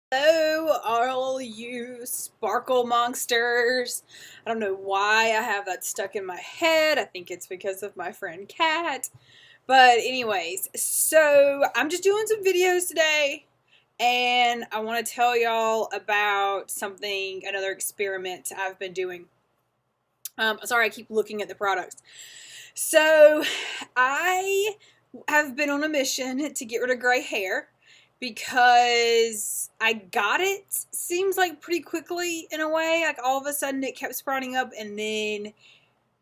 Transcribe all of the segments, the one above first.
Hello, all you sparkle monsters. I don't know why I have that stuck in my head. I think it's because of my friend Kat. But, anyways, so I'm just doing some videos today, and I want to tell y'all about another experiment I've been doing. Sorry, I keep looking at the products. So, I have been on a mission to get rid of gray hair because I got it, seems like pretty quickly in a way. Like all of a sudden it kept sprouting up, and then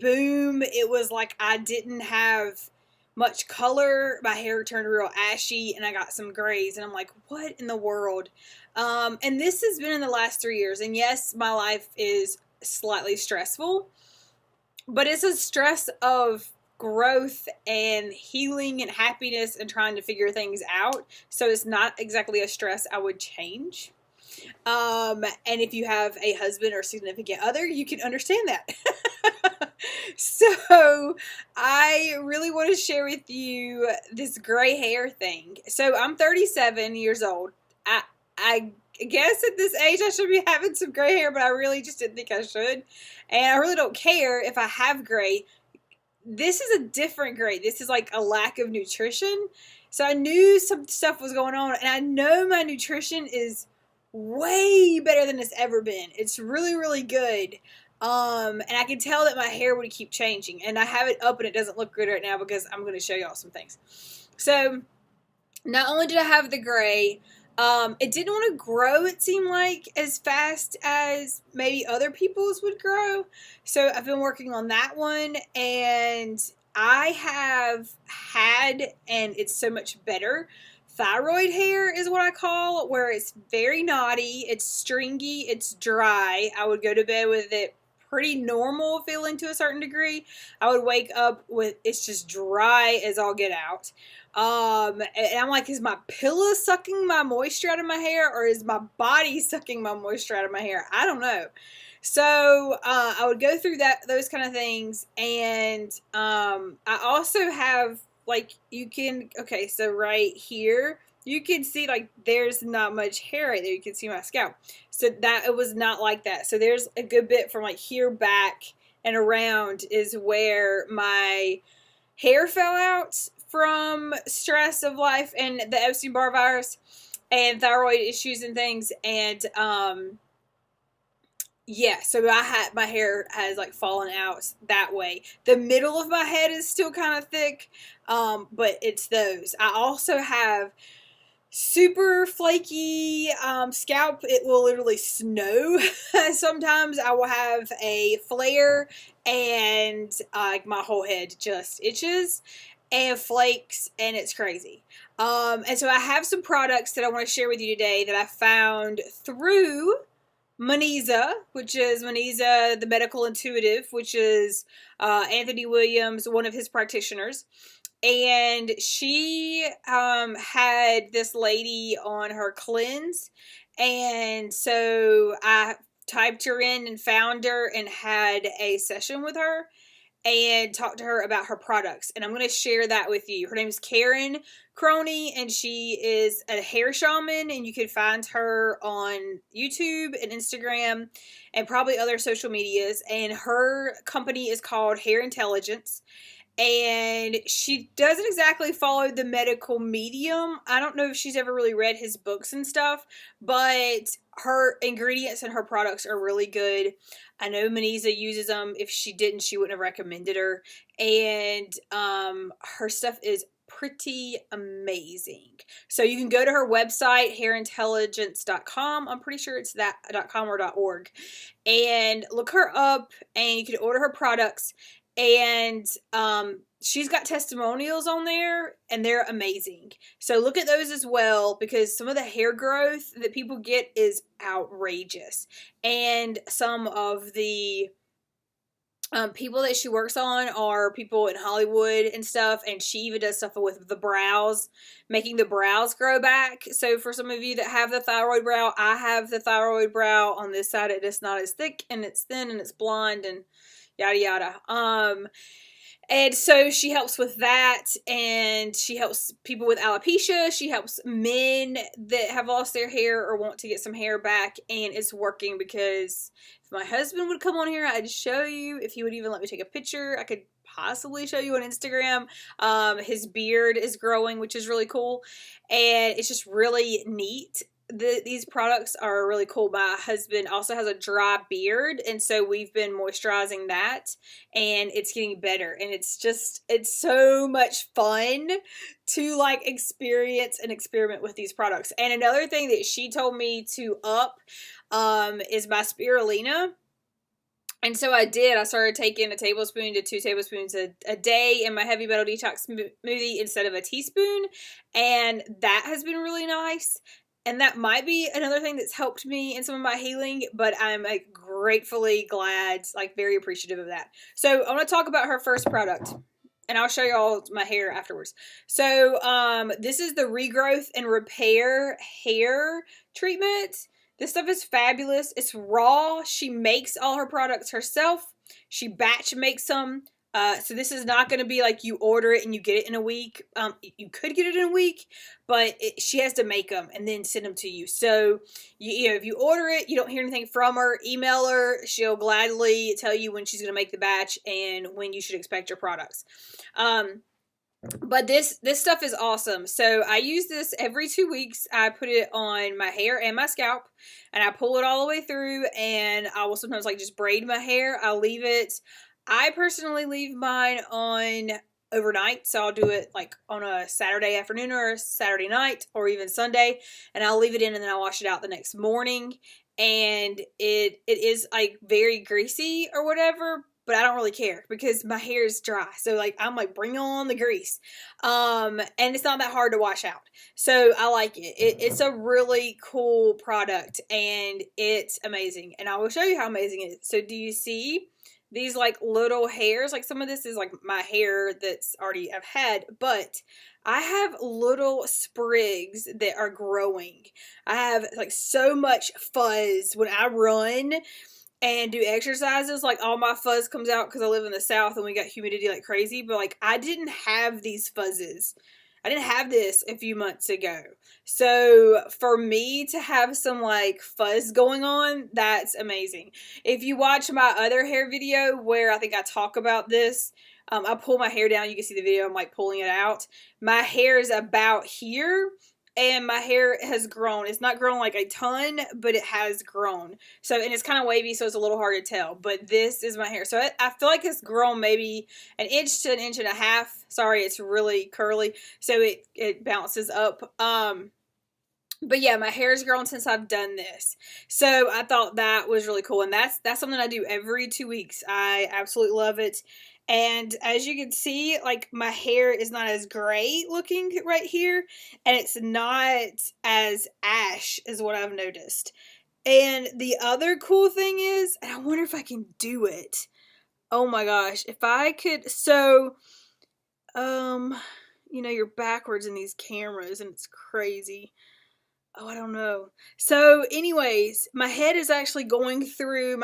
boom, it was like I didn't have much color. My hair turned real ashy and I got some grays, and I'm like, what in the world? And this has been in the last 3 years, and yes, my life is slightly stressful, but it's a stress of growth and healing and happiness and trying to figure things out. So it's not exactly a stress I would change. And if you have a husband or significant other, you can understand that. So I really want to share with you this gray hair thing. So I'm 37 years old. I guess at this age I should be having some gray hair, but I really just didn't think I should. And I really don't care if I have gray. This is a different gray. This is like a lack of nutrition. So I knew some stuff was going on, and I know my nutrition is way better than it's ever been. It's really, really good. And I can tell that my hair would keep changing, and I have it up and it doesn't look good right now because I'm going to show y'all some things. So not only did I have the gray, it didn't want to grow, it seemed like, as fast as maybe other people's would grow. So I've been working on that one, and I have had, and it's so much better, thyroid hair is what I call, where it's very knotty, it's stringy, it's dry. I would go to bed with it pretty normal feeling to a certain degree. I would wake up with it's just dry as all get out. And I'm like, is my pillow sucking my moisture out of my hair, or is my body sucking my moisture out of my hair? I don't know. So I would go through those kind of things, and I also have, like, okay, so right here you can see, like, there's not much hair right there. You can see my scalp. So that it was not like that. So there's a good bit from like here back and around is where my hair fell out from stress of life and the Ebstien Barr virus and thyroid issues and things. And yeah, so my hair has like fallen out that way. The middle of my head is still kind of thick, but it's those. I also have super flaky scalp. It will literally snow. Sometimes I will have a flare, and my whole head just itches and flakes, and it's crazy. And so I have some products that I want to share with you today that I found through which is Maniza the Medical Intuitive, which is Anthony Williams, one of his practitioners. And she had this lady on her cleanse, and so I typed her in and found her and had a session with her and talked to her about her products. And I'm going to share that with you. Her name is Croney, and she is a hair shaman, and you can find her on YouTube and Instagram and probably other social medias. And her company is called Hair Intelligence. And she doesn't exactly follow the medical medium. I don't know if she's ever really read his books and stuff, but her ingredients and her products are really good. I know Maniza uses them. If she didn't, she wouldn't have recommended her. And her stuff is pretty amazing. So you can go to her website, hairintelligence.com. I'm pretty sure it's that .com or .org. And look her up, and you can order her products. And she's got testimonials on there, and they're amazing. So look at those as well, because some of the hair growth that people get is outrageous. And some of the people that she works on are people in Hollywood and stuff, and she even does stuff with the brows, making the brows grow back. So for some of you that have the thyroid brow, I have the thyroid brow on this side. It is not as thick, and it's thin, and it's blonde, and yada yada. And so she helps with that, and she helps people with alopecia. She helps men that have lost their hair or want to get some hair back, and it's working because if my husband would come on here, I'd show you. If he would even let me take a picture, I could possibly show you on Instagram. His beard is growing, which is really cool, and it's just really neat. These products are really cool. My husband also has a dry beard, and so we've been moisturizing that, and it's getting better, and it's so much fun to like experience and experiment with these products. And another thing that she told me to up is my spirulina. And so I did. I started taking a tablespoon to 2 tablespoons a day in my heavy metal detox smoothie instead of a teaspoon. And that has been really nice. And that might be another thing that's helped me in some of my healing, but I'm like gratefully glad, like very appreciative of that. So I want to talk about her first product, and I'll show you all my hair afterwards. So this is the Regrowth and Repair Hair Treatment. This stuff is fabulous. It's raw. She makes all her products herself. She batch makes them. So this is not going to be like you order it and you get it in a week. You could get it in a week, but she has to make them and then send them to you. So, you know, if you order it, you don't hear anything from her, email her. She'll gladly tell you when she's going to make the batch and when you should expect your products. But this stuff is awesome. So I use this every 2 weeks. I put it on my hair and my scalp, and I pull it all the way through, and I will sometimes like just braid my hair. I'll leave it. I personally leave mine on overnight, so I'll do it like on a Saturday afternoon or a Saturday night or even Sunday, and I'll leave it in and then I'll wash it out the next morning. And it is like very greasy or whatever, but I don't really care because my hair is dry. So like I'm like, bring on the grease. And it's not that hard to wash out. So I like it. It's a really cool product and it's amazing. And I will show you how amazing it is. So do you see these like little hairs? Like some of this is like my hair that's already I've had, but I have little sprigs that are growing. I have like so much fuzz when I run and do exercises. Like all my fuzz comes out because I live in the South and we got humidity like crazy. But like I didn't have these fuzzes. I didn't have this a few months ago. So for me to have some like fuzz going on, that's amazing. If you watch my other hair video where I think I talk about this, I pull my hair down. You can see the video. I'm like pulling it out. My hair is about here. And my hair has grown. It's not grown like a ton, but it has grown. So, and it's kind of wavy, so it's a little hard to tell. But this is my hair. So I feel like it's grown maybe an inch to an inch and a half. Sorry, it's really curly. So it bounces up. But yeah, my hair's grown since I've done this. So I thought that was really cool. And that's something I do every 2 weeks. I absolutely love it. And as you can see, like my hair is not as gray looking right here. And it's not as ash is what I've noticed. And the other cool thing is, and I wonder if I can do it. Oh my gosh. If I could, so, you know, you're backwards in these cameras and it's crazy. Oh, I don't know. So anyways, my hair is going through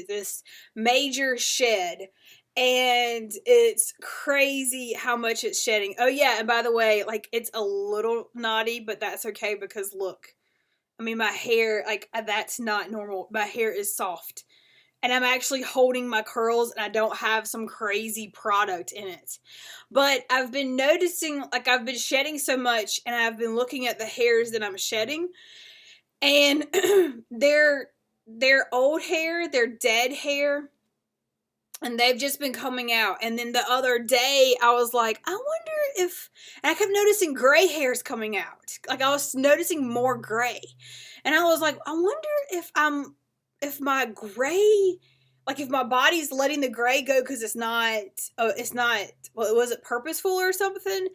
this major shed. And it's crazy how much it's shedding. Oh yeah, and by the way, like it's a little knotty, but that's okay because look. I mean, my hair, like that's not normal. My hair is soft. And I'm actually holding my curls and I don't have some crazy product in it. But I've been noticing, like I've been shedding so much and I've been looking at the hairs that I'm shedding. And they're old hair, they're dead hair. And they've just been coming out. And then the other day, I was like, I wonder if... And I kept noticing gray hairs coming out. Like, I was noticing more gray. And I was like, I wonder if my gray... Like, if my body's letting the gray go because it's not... Well, was it purposeful or something?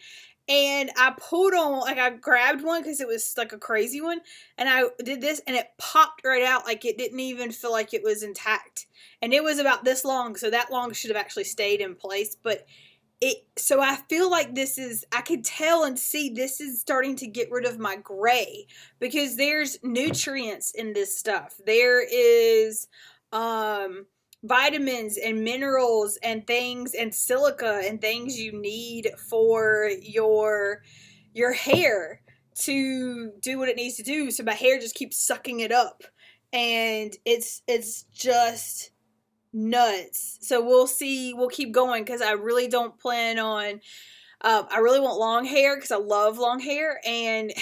And I pulled on, like I grabbed one because it was like a crazy one. And I did this and it popped right out. Like it didn't even feel like it was intact. And it was about this long. So that long should have actually stayed in place. But so I feel like I could tell and see this is starting to get rid of my gray. Because there's nutrients in this stuff. There is, vitamins and minerals and things and silica and things you need for your hair to do what it needs to do. So my hair just keeps sucking it up, and it's just nuts. So we'll see. We'll keep going because I really don't plan on. I really want long hair because I love long hair, and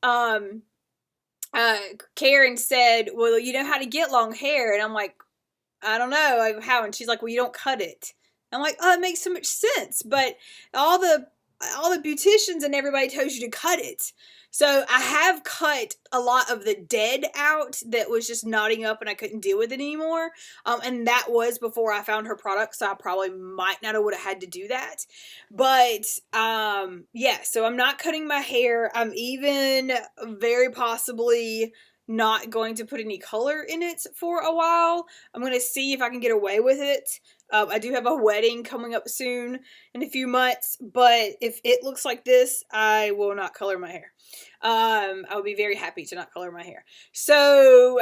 um, Karen said, "Well, you know how to get long hair," and I'm like, "I don't know like, how." And she's like, "Well, you don't cut it." I'm like, "Oh, it makes so much sense," but all the beauticians and everybody tells you to cut it. So I have cut a lot of the dead out that was just knotting up and I couldn't deal with it anymore. And that was before I found her product, so I probably might not have would have had to do that. But yeah, so I'm not cutting my hair. I'm even very possibly not going to put any color in it for a while. I'm going to see if I can get away with it. I do have a wedding coming up soon in a few months, but if it looks like this, I will not color my hair. I will be very happy to not color my hair. So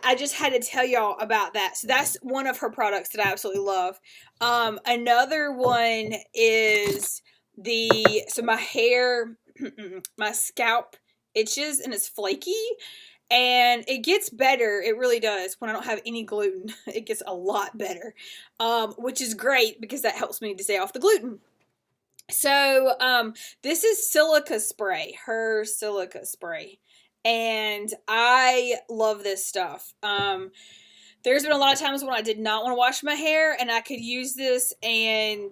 I just had to tell y'all about that. So that's one of her products that I absolutely love. Another one is so my hair, my scalp itches and it's flaky. And it gets better, it really does, when I don't have any gluten. It gets a lot better, which is great because that helps me to stay off the gluten. So this is silica spray, her silica spray, and I love this stuff. There's been a lot of times when I did not want to wash my hair, and I could use this I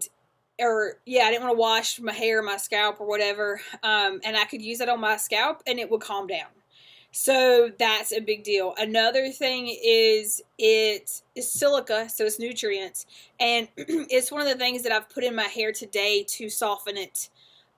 didn't want to wash my hair, my scalp, or whatever, and I could use it on my scalp, and it would calm down. So that's a big deal. Another thing is it is silica, so it's nutrients, and it's one of the things that I've put in my hair today to soften it,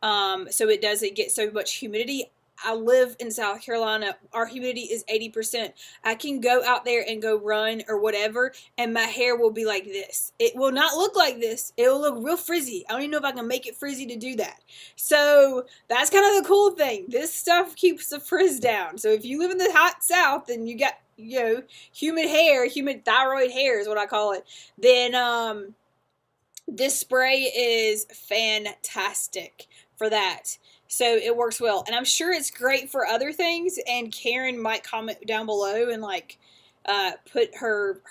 so it doesn't get so much humidity. I live in South Carolina. Our humidity is 80%. I can go out there and go run or whatever, and my hair will be like this. It will not look like this. It will look real frizzy. I don't even know if I can make it frizzy to do that. So that's kind of the cool thing. This stuff keeps the frizz down. So if you live in the hot South and you got, humid hair, humid thyroid hair is what I call it, then this spray is fantastic for that. So it works well, and I'm sure it's great for other things, and Karen might comment down below and put her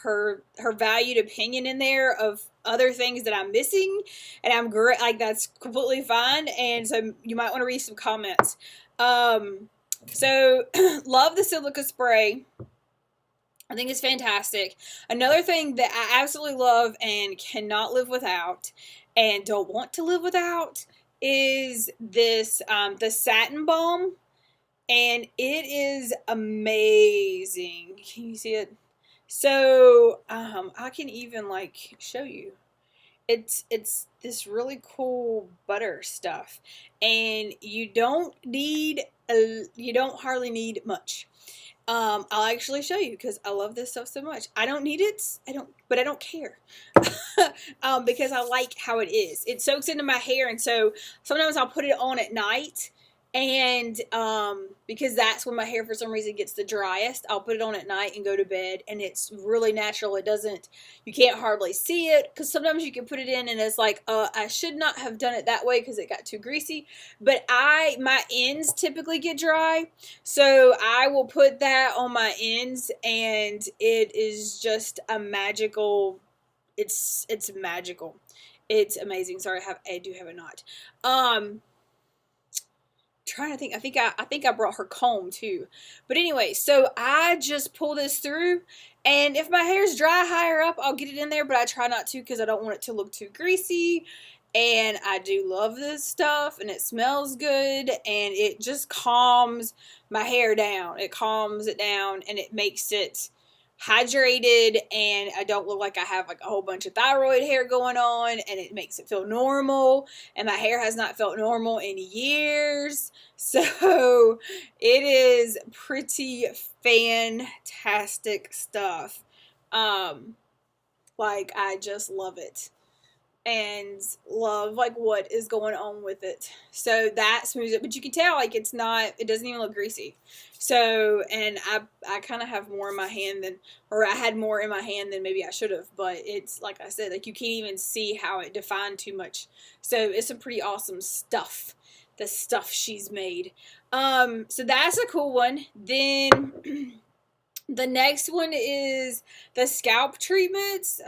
valued opinion in there of other things that I'm missing, and I'm great, that's completely fine. And so you might want to read some comments. So love the silica spray. I think it's fantastic. Another thing that I absolutely love and cannot live without and don't want to live without is this, the satin balm, and it is amazing. Can you see it? So, I can even show you. It's this really cool butter stuff, and you don't hardly need much. I'll actually show you because I love this stuff so much. I don't need it. But I don't care. Because I like how it is. It soaks into my hair, and so sometimes I'll put it on at night, and because that's when my hair for some reason gets the driest, I'll put it on at night and go to bed, and it's really natural. You can't hardly see it, because sometimes you can put it in and it's like, I should not have done it that way because it got too greasy, but my ends typically get dry, so I will put that on my ends, and it is just a magical, it's magical. It's amazing. Sorry, I do have a knot. Trying to think. I think I brought her comb too. But anyway, so I just pull this through, and if my hair's dry higher up, I'll get it in there, but I try not to because I don't want it to look too greasy. And I do love this stuff, and it smells good, and it just calms my hair down. It calms it down, and it makes it hydrated, and I don't look like I have a whole bunch of thyroid hair going on, and it makes it feel normal, and my hair has not felt normal in years. So it is pretty fantastic stuff. I just love it. and love like what is going on with it. So that smooths it, but you can tell like it doesn't even look greasy. So, and I kind of have more in my hand than, or I had more in my hand than maybe I should have, but it's like I said, like you can't even see how it defined too much. So it's some pretty awesome stuff, the stuff she's made. So that's a cool one. Then the next one is the scalp treatments.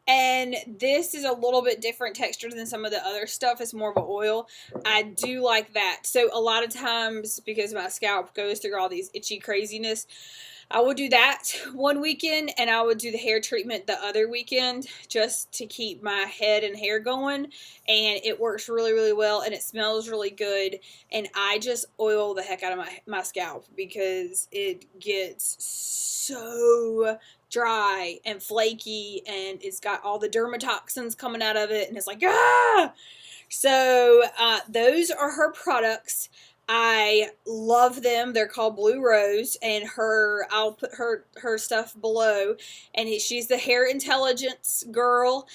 And this is a little bit different texture than some of the other stuff. It's more of an oil. I do like that. So a lot of times, because my scalp goes through all these itchy craziness, I will do that one weekend, and I would do the hair treatment the other weekend just to keep my head and hair going. And it works really, really well, and it smells really good. And I just oil the heck out of my scalp because it gets so dry and flaky, and it's got all the dermatoxins coming out of it, and it's like, ah! So those are her products. I love them. They're called Blue Rose, and I'll put her stuff below. And she's the hair intelligence girl,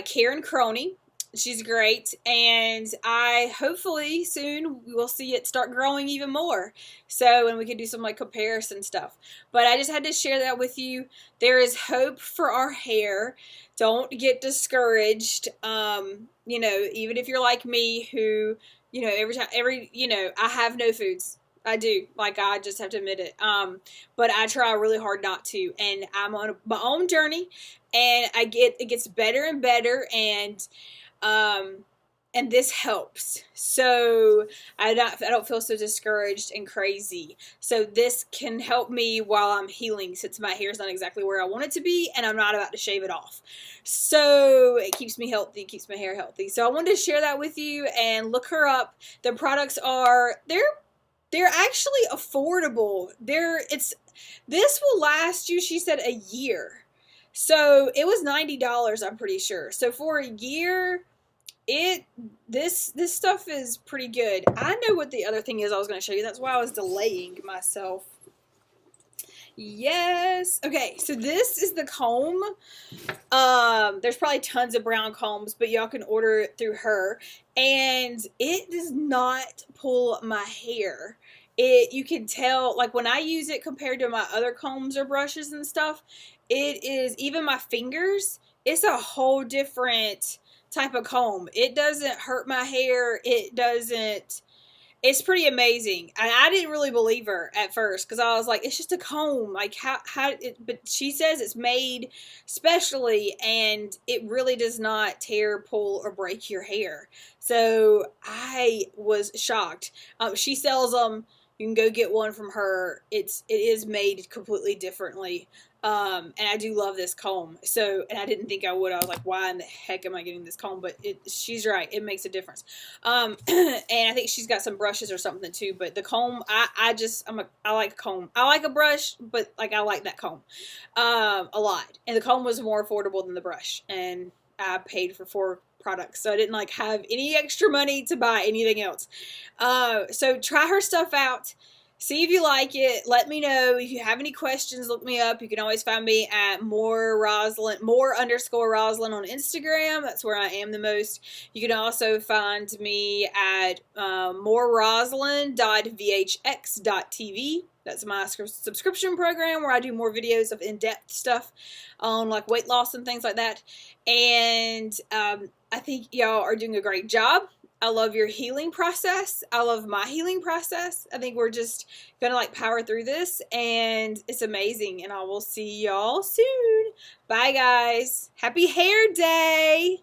Karen Croney. She's great, and I hopefully soon we will see it start growing even more. So, and we can do some like comparison stuff. But I just had to share that with you. There is hope for our hair. Don't get discouraged. You know, even if you're like me, who, you know, I have no foods. I do. Like, I just have to admit it. But I try really hard not to. And I'm on my own journey, and it gets better and better, and this helps. So I don't feel so discouraged and crazy. So this can help me while I'm healing, since my hair's not exactly where I want it to be, and I'm not about to shave it off. So it keeps me healthy, keeps my hair healthy. So I wanted to share that with you, and look her up. The products they're actually affordable. This will last you, she said, a year. So it was $90, I'm pretty sure. So for a year, this stuff is pretty good. I know what the other thing is I was going to show you. That's why I was delaying myself. Yes. Okay, so this is the comb. There's probably tons of brown combs, but y'all can order it through her. And it does not pull my hair. You can tell, like when I use it compared to my other combs or brushes and stuff, it is, even my fingers, it's a whole different type of comb. It doesn't hurt my hair. It's pretty amazing. And I didn't really believe her at first, because I was like, it's just a comb. Like, but she says it's made specially, and it really does not tear, pull, or break your hair. So I was shocked. She sells them. You can go get one from her. It is made completely differently. And I do love this comb. So, and I didn't think I would. I was like, why in the heck am I getting this comb? But she's right. It makes a difference. And I think she's got some brushes or something too. But the comb, I like a comb. I like a brush, but like I like that comb a lot. And the comb was more affordable than the brush. And I paid for 4 products, so I didn't like have any extra money to buy anything else. So try her stuff out. See if you like it. Let me know. If you have any questions, look me up. You can always find me at moreRoslyn, more_Roslyn on Instagram. That's where I am the most. You can also find me at moreRoslyn.vhx.tv. That's my subscription program where I do more videos of in-depth stuff on like weight loss and things like that. And I think y'all are doing a great job. I love your healing process. I love my healing process. I think we're just going to like power through this, and it's amazing. And I will see y'all soon. Bye, guys. Happy Hair Day.